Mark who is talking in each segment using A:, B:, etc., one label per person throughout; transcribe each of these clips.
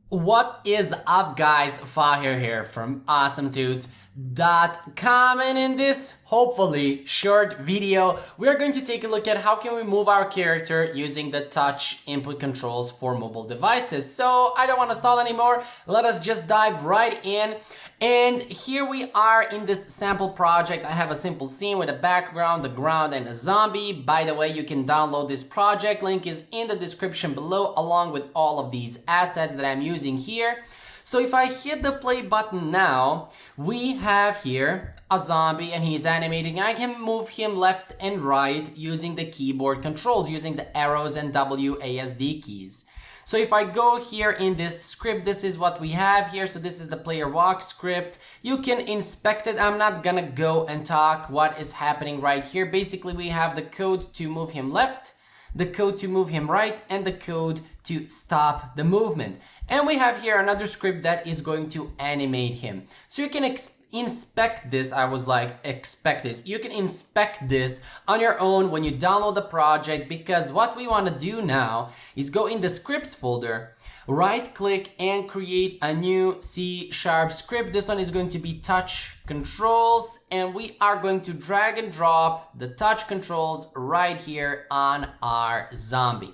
A: What is up, guys? Fahir here from AwesomeTuts.com, and in this hopefully short video we're going to take a look at how can we move our character using the touch input controls for mobile devices. So I don't want to stall anymore, let us just dive right in. And here we are in this sample project. I have a simple scene with a background, the ground, and a zombie. By the way, you can download this project. Link is in the description below, along with all of these assets that I'm using here. So if I hit the play button now, we have here a zombie and he's animating. I can move him left and right using the keyboard controls, using the arrows and WASD keys. So if I go here in this script, this is what we have here. So this is the player walk script. You can inspect it. I'm not gonna go and talk what is happening right here. Basically, we have the code to move him left, the code to move him right, and the code to stop the movement. And we have here another script that is going to animate him. So you can inspect this. I was like, expect this. You can inspect this on your own when you download the project, because what we want to do now is go in the scripts folder, right click and create a new C# script. This one is going to be touch controls, and we are going to drag and drop the touch controls right here on our zombie.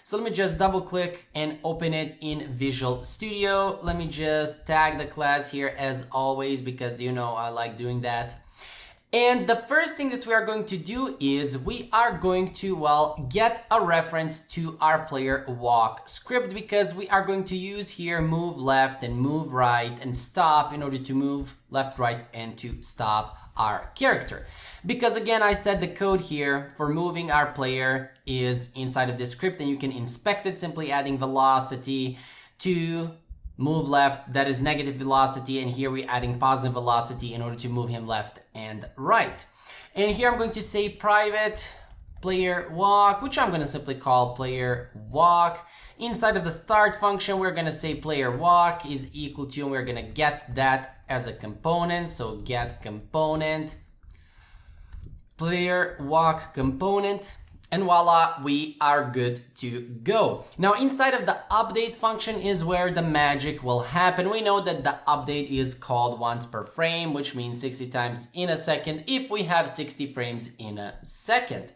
A: So let me just double click and open it in Visual Studio. Let me just tag the class here as always, because you know I like doing that. And the first thing that we are going to do is we are going to, well, get a reference to our player walk script, because we are going to use here move left and move right and stop in order to move left, right, and to stop our character. Because again, I said the code here for moving our player is inside of this script, and you can inspect it simply adding velocity to move left, that is negative velocity, and here we're adding positive velocity in order to move him left and right. And here I'm going to say private player walk, which I'm going to simply call player walk. Inside of the start function, we're going to say player walk is equal to, and we're going to get that as a component. So get component, player walk component. And voila, we are good to go. Now inside of the update function is where the magic will happen. We know that the update is called once per frame, which means 60 times in a second if we have 60 frames in a second.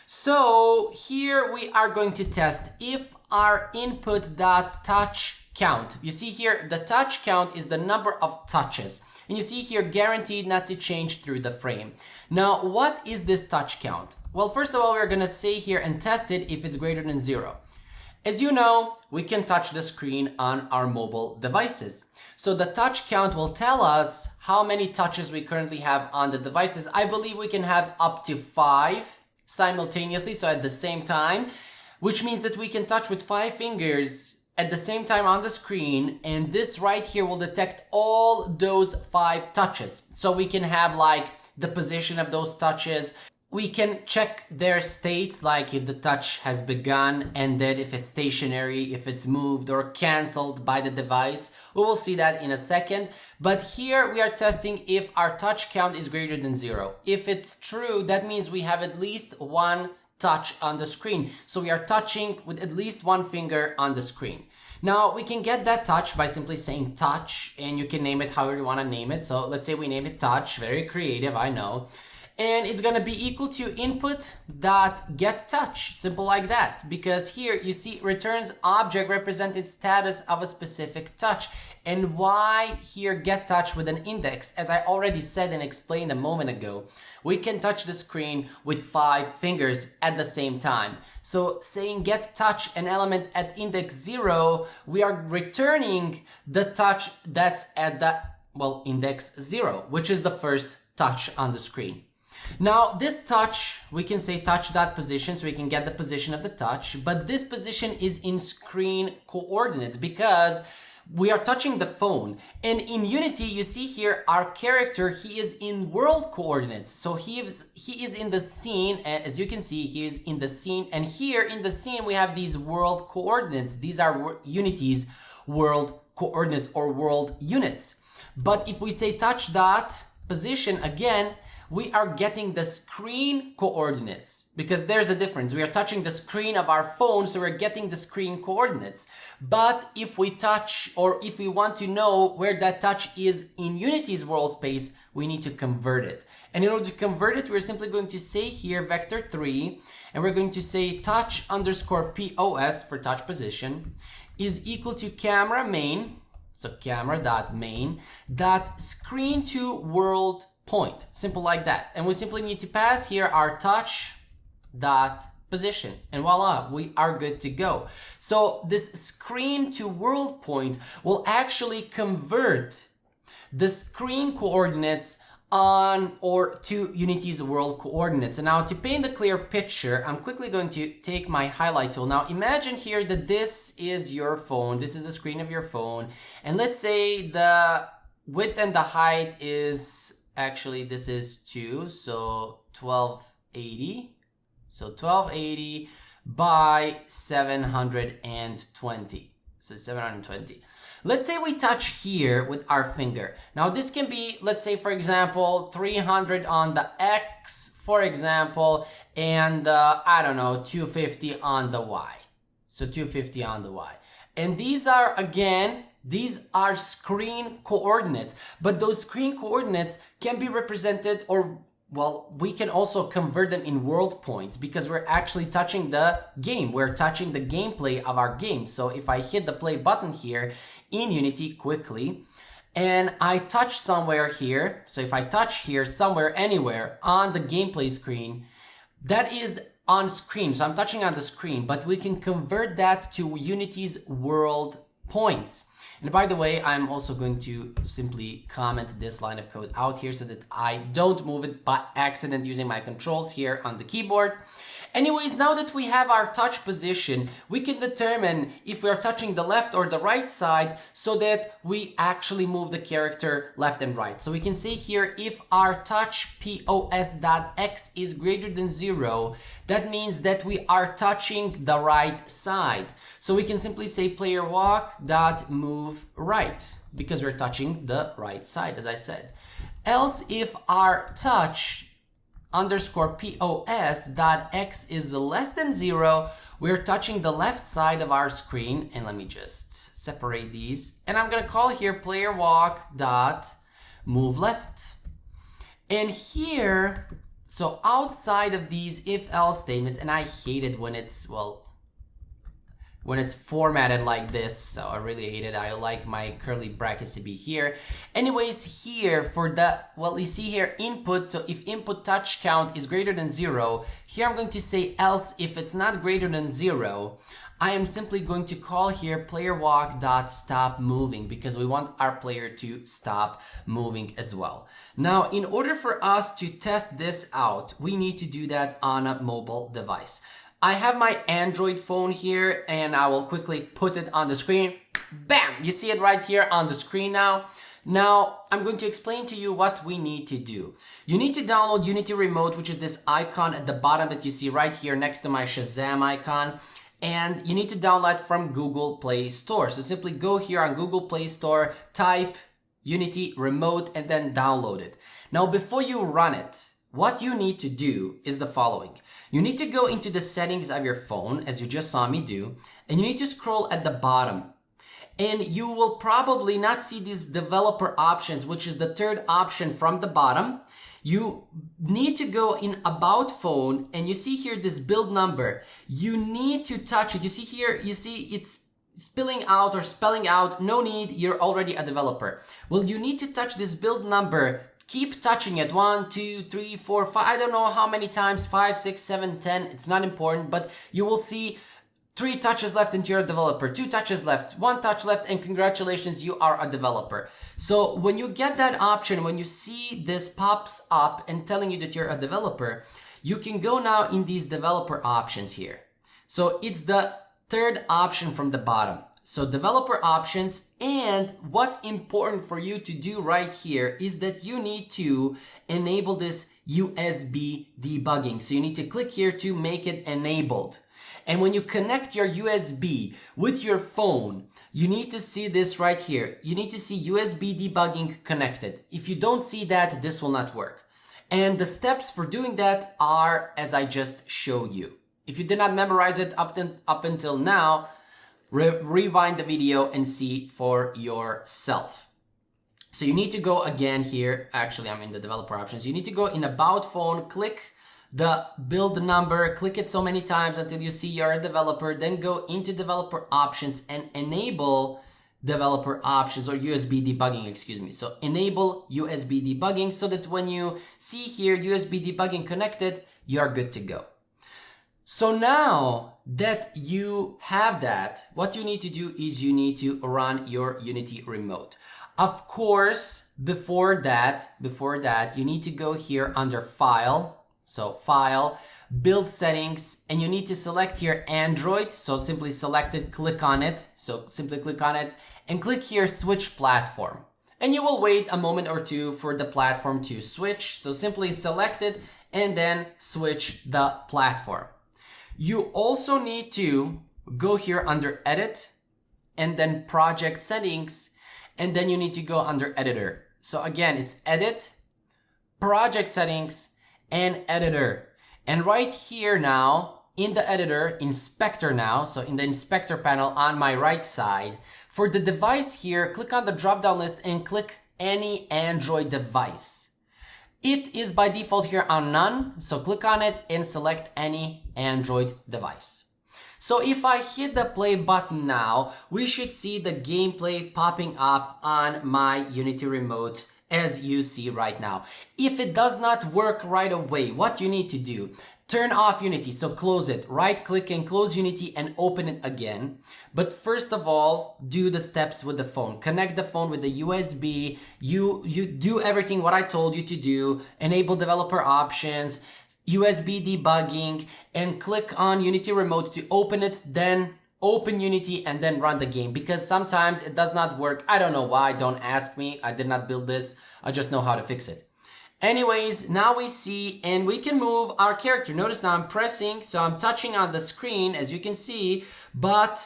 A: So here we are going to test if our input.touch count. You see here, the touch count is the number of touches. And you see here, guaranteed not to change through the frame. Now, what is this touch count? Well, first of all, we're gonna say here and test it if it's greater than 0. As you know, we can touch the screen on our mobile devices. So the touch count will tell us how many touches we currently have on the devices. I believe we can have up to 5 simultaneously, so at the same time, which means that we can touch with 5 fingers at the same time on the screen, and this right here will detect all those 5 touches. So we can have like the position of those touches. We can check their states, like if the touch has begun, ended, if it's stationary, if it's moved or canceled by the device. We will see that in a second. But here we are testing if our touch count is greater than 0. If it's true, that means we have at least 1 touch on the screen. So we are touching with at least 1 finger on the screen. Now we can get that touch by simply saying touch, and you can name it however you want to name it. So let's say we name it touch, very creative, I know. And it's going to be equal to input.getTouch, simple like that. Because here you see returns object represented status of a specific touch. And why here getTouch with an index? As I already said and explained a moment ago, we can touch the screen with 5 fingers at the same time. So saying getTouch an element at index 0, we are returning the touch that's at the, well, index 0, which is the first touch on the screen. Now this touch, we can say touch.position, so we can get the position of the touch, but this position is in screen coordinates because we are touching the phone. And in Unity, you see here our character, he is in world coordinates. So he is in the scene, and as you can see, he is in the scene, and here in the scene we have these world coordinates. These are Unity's world coordinates or world units. But if we say touch.position again, we are getting the screen coordinates, because there's a difference. We are touching the screen of our phone, so we're getting the screen coordinates. But if we touch, or if we want to know where that touch is in Unity's world space, we need to convert it. And in order to convert it, we're simply going to say here vector3, and we're going to say touch underscore POS for touch position is equal to camera main, so camera.main dot screen to world point. Simple like that. And we simply need to pass here our touch dot position, and voila, we are good to go. So this screen to world point will actually convert the screen coordinates on or to Unity's world coordinates. And now to paint a clear picture, I'm quickly going to take my highlight tool. Now imagine here that this is your phone, this is the screen of your phone, and let's say the width and the height is actually, this is 2, so 1280. So 1280 by 720. So 720. Let's say we touch here with our finger. Now this can be, let's say for example, 300 on the X, for example, and I don't know, 250 on the Y. So 250 on the Y. And these are, again, these are screen coordinates, but those screen coordinates can be represented, or well, we can also convert them in world points, because we're actually touching the game. We're touching the gameplay of our game. So if I hit the play button here in Unity quickly, and I touch somewhere here, so if I touch here somewhere, anywhere on the gameplay screen, that is on screen. So I'm touching on the screen, but we can convert that to Unity's world points. And by the way, I'm also going to simply comment this line of code out here so that I don't move it by accident using my controls here on the keyboard. Anyways, now that we have our touch position, we can determine if we are touching the left or the right side so that we actually move the character left and right. So we can say here, if our touch POS.X is greater than 0, that means that we are touching the right side. So we can simply say player walk.move right, because we're touching the right side, as I said. Else, if our touch underscore POS.X is less than 0, we're touching the left side of our screen. And let me just separate these. And I'm going to call here player walk.move left. And here, so outside of these if-else statements, and I hate it when it's, well, when it's formatted like this, so I really hate it. I like my curly brackets to be here. Anyways, here for the, well, you see here input, so if input touch count is greater than 0, here I'm going to say else if it's not greater than 0, I am simply going to call here player walk.stop moving, because we want our player to stop moving as well. Now, in order for us to test this out, we need to do that on a mobile device. I have my Android phone here, and I will quickly put it on the screen. Bam! You see it right here on the screen now. Now, I'm going to explain to you what we need to do. You need to download Unity Remote, which is this icon at the bottom that you see right here next to my Shazam icon. And you need to download it from Google Play Store. So simply go here on Google Play Store, type Unity Remote, and then download it. Now, before you run it, what you need to do is the following. You need to go into the settings of your phone, as you just saw me do, and you need to scroll at the bottom. And you will probably not see these developer options, which is the third option from the bottom. You need to go in About Phone, and you see here this build number. You need to touch it. You see here, you see it's spilling out or spelling out, no need, you're already a developer. Well, you need to touch this build number. Keep touching it 1, 2, 3, 4, 5, I don't know how many times, 5, 6, 7, 10, it's not important, but you will see 3 touches left and you're a developer, 2 touches left, 1 touch left, and congratulations, you are a developer. So when you get that option, when you see this pops up and telling you that you're a developer, you can go now in these developer options here. So it's the third option from the bottom. So developer options, and what's important for you to do right here is that you need to enable this USB debugging. So you need to click here to make it enabled. And when you connect your USB with your phone, you need to see this right here. You need to see USB debugging connected. If you don't see that, this will not work. And the steps for doing that are as I just showed you. If you did not memorize it up until now, rewind the video and see for yourself. So you need to go again here. Actually, I'm in the developer options. You need to go in About Phone, click the build number, click it so many times until you see you're a developer, then go into developer options and enable developer options, or USB debugging, excuse me. So enable USB debugging so that when you see here USB debugging connected, you're good to go. So now that you have that, what you need to do is you need to run your Unity remote. Of course, before that, you need to go here under File. So File, Build Settings, and you need to select here Android. So simply select it, click on it. So simply click on it and click here Switch Platform. And you will wait a moment or two for the platform to switch. So simply select it and then switch the platform. You also need to go here under Edit and then Project Settings, and then you need to go under Editor. So again, it's Edit, Project Settings, and Editor. And right here now, in the Editor, Inspector now, so in the Inspector panel on my right side, for the device here, click on the drop-down list and click any Android device. It is by default here on None, so click on it and select any Android device. So if I hit the play button now, we should see the gameplay popping up on my Unity remote as you see right now. If it does not work right away, what you need to do, turn off Unity. So close it, right click and close Unity and open it again. But first of all, do the steps with the phone. Connect the phone with the USB. You do everything what I told you to do. Enable developer options, USB debugging, and click on Unity remote to open it, then open Unity and then run the game, because sometimes it does not work. I don't know why, don't ask me. I did not build this. I just know how to fix it. Anyways, now we see and we can move our character. Notice now I'm pressing, so I'm touching on the screen as you can see, but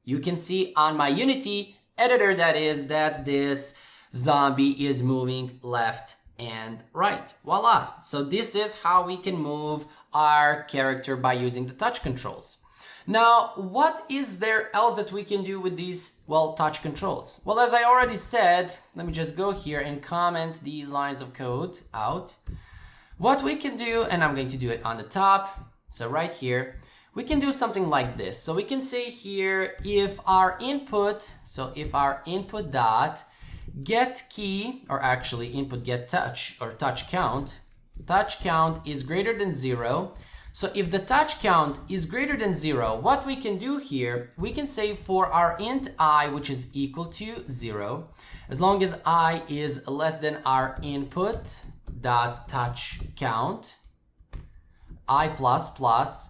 A: you can see on my Unity editor that this zombie is moving left and right. Voila. So this is how we can move our character by using the touch controls. Now, what is there else that we can do with these, well, touch controls? Well, as I already said, let me just go here and comment these lines of code out. What we can do, and I'm going to do it on the top, so right here, we can do something like this. So we can say here, if our input, so if our input dot get key, or actually input get touch, or touch count is greater than 0. So if the touch count is greater than 0, what we can do here, we can say for our int I, which is equal to 0, as long as I is less than our input dot touch count, I plus plus,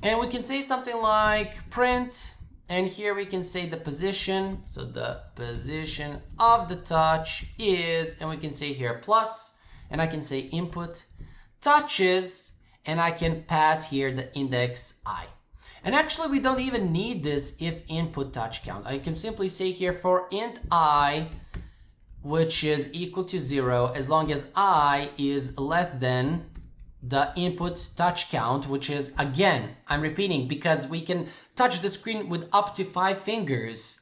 A: and we can say something like print, and here we can say the position, so the position of the touch is, and we can say here plus, and I can say input touches, and I can pass here the index I. And actually we don't even need this if input touch count. I can simply say here for int I, which is equal to 0, as long as I is less than the input touch count, which is, again, I'm repeating, because we can touch the screen with up to 5 fingers.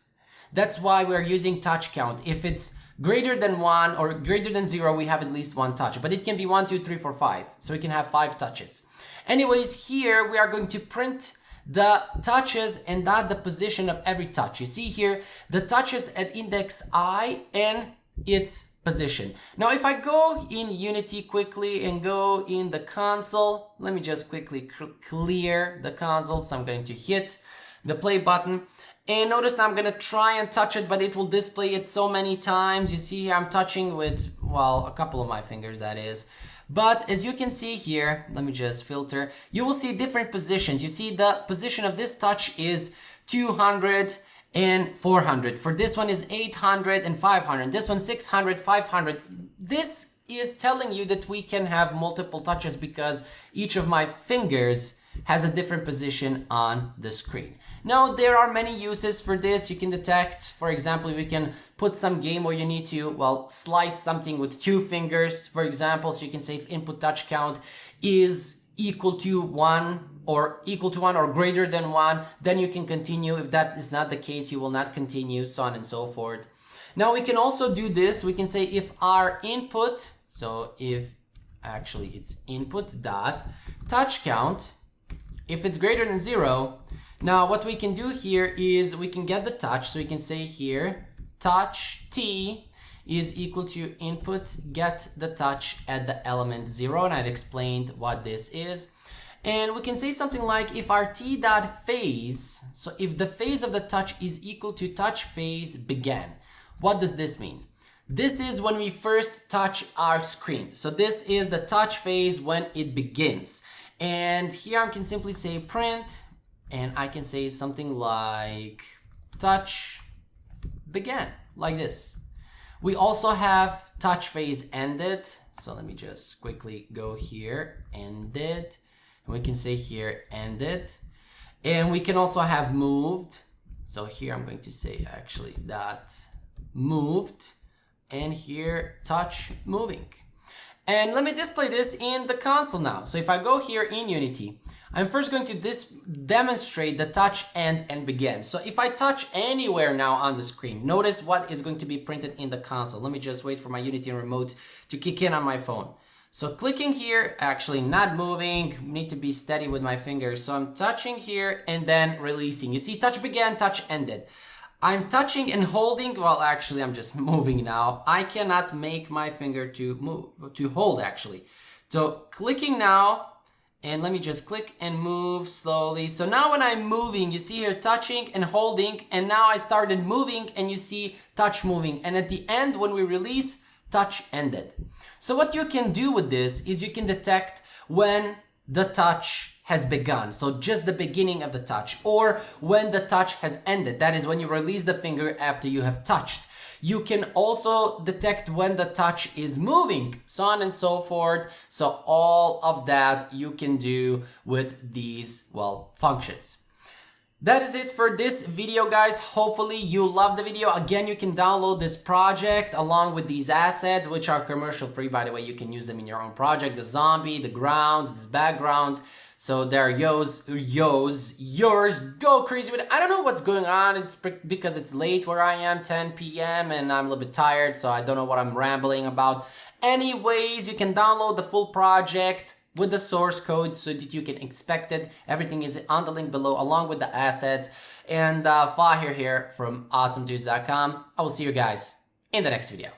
A: That's why we're using touch count. If it's greater than 1 or greater than 0, we have at least 1 touch, but it can be 1, 2, 3, 4, 5. So we can have 5 touches. Anyways, here we are going to print the touches and not the position of every touch. You see here, the touches at index I and its position. Now, if I go in Unity quickly and go in the console, let me just quickly clear the console. So I'm going to hit the play button. And notice I'm gonna try and touch it, but it will display it so many times. You see here I'm touching with, well, a couple of my fingers, that is. But as you can see here, let me just filter, you will see different positions. You see the position of this touch is 200 and 400. For this one is 800 and 500. This one 600, 500. This is telling you that we can have multiple touches because each of my fingers has a different position on the screen. Now, there are many uses for this. You can detect, for example, you can put some game where you need to, well, slice something with 2 fingers, for example. So you can say if input touch count is equal to 1 or greater than 1, then you can continue. If that is not the case, you will not continue, so on and so forth. Now we can also do this. We can say if our input, so if actually it's input dot touch count, if it's greater than 0, now what we can do here is we can get the touch. So we can say here touch t is equal to input get the touch at the element 0, and I've explained what this is. And we can say something like if our t dot phase, so if the phase of the touch is equal to touch phase began. What does this mean? This is when we first touch our screen. So this is the touch phase when it begins. And here I can simply say print, and I can say something like touch began, like this. We also have touch phase ended. So let me just quickly go here, ended. And we can say here ended. And we can also have moved. So here I'm going to say actually that moved, and here touch moving. And let me display this in the console now. So if I go here in Unity, I'm first going to demonstrate the touch end and begin. So if I touch anywhere now on the screen, notice what is going to be printed in the console. Let me just wait for my Unity remote to kick in on my phone. So clicking here, actually not moving, need to be steady with my fingers. So I'm touching here and then releasing. You see touch began, touch ended. I'm touching and holding, well actually I'm just moving now. I cannot make my finger to move, to hold actually. So clicking now, and let me just click and move slowly. So now when I'm moving, you see here touching and holding, and now I started moving and you see touch moving. And at the end when we release, touch ended. So what you can do with this is you can detect when the touch has begun, so just the beginning of the touch, or when the touch has ended, that is when you release the finger after you have touched. You can also detect when the touch is moving, so on and so forth. So all of that you can do with these, well, functions. That is it for this video, guys. Hopefully you loved the video. Again, you can download this project along with these assets, which are commercial free, by the way. You can use them in your own project. The zombie, the grounds, this background. So they're yours. Go crazy with it. I don't know what's going on. It's because it's late where I am, 10 p.m. and I'm a little bit tired, so I don't know what I'm rambling about. Anyways, you can download the full project with the source code so that you can expect it. Everything is on the link below along with the assets. And Fahir here from AwesomeDudes.com. I will see you guys in the next video.